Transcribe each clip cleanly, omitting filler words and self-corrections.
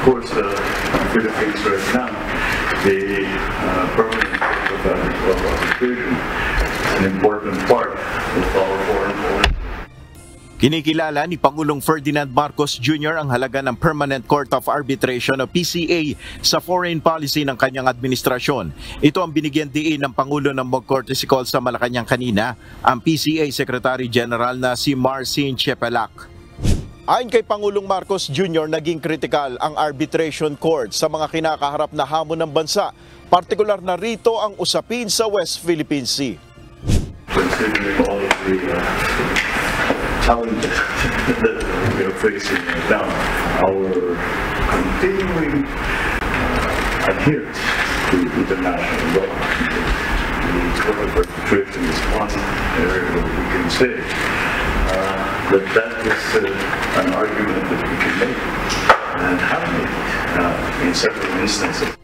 course, Philippines right now, the permanent court of arbitration is an important part of our foreign policy. Kinikilala ni Pangulong Ferdinand Marcos Jr. ang halaga ng Permanent Court of Arbitration o PCA sa foreign policy ng kanyang administrasyon. Ito ang binigyan diin ng Pangulo ng mag-courtesy call sa Malacanang kanina, ang PCA Secretary General na si Marcin Chepelac. Ayon kay Pangulong Marcos Jr., naging kritikal ang arbitration court sa mga kinakaharap na hamon ng bansa, partikular na rito ang usapin sa West Philippine Sea. Considering all of the challenges that we are facing right now, our continuing adherence to international law, the Court of Arbitration is one area where we can say that is an argument that we can make and have made in several instances.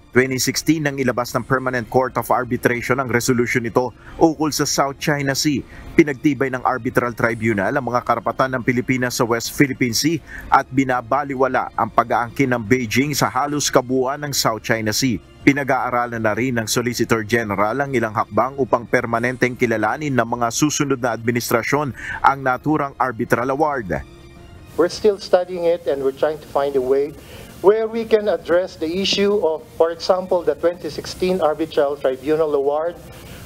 2016 nang ilabas ng Permanent Court of Arbitration ang resolution nito ukol sa South China Sea. Pinagtibay ng Arbitral Tribunal ang mga karapatan ng Pilipinas sa West Philippine Sea at binabaliwala ang pag-aangkin ng Beijing sa halos kabuuan ng South China Sea. Pinag-aaralan na rin ng Solicitor General ang ilang hakbang upang permanenteng kilalanin ng mga susunod na administrasyon ang naturang arbitral award. We're still studying it and we're trying to find a way where we can address the issue of, for example, the 2016 Arbitral Tribunal Award,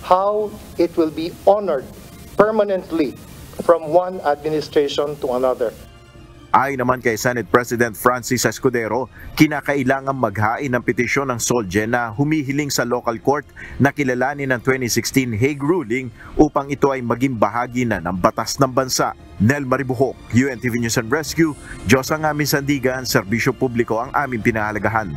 how it will be honored permanently from one administration to another. Ayon naman kay Senate President Francis Escudero, kinakailangan maghain ng petisyon ng SOLJE na humihiling sa local court na kilalanin ng 2016 Hague ruling upang ito ay maging bahagi na ng batas ng bansa. Nel Maribuhok, UNTV News and Rescue, Diyos ang aming sandigan, serbisyo publiko ang aming pinahalagahan.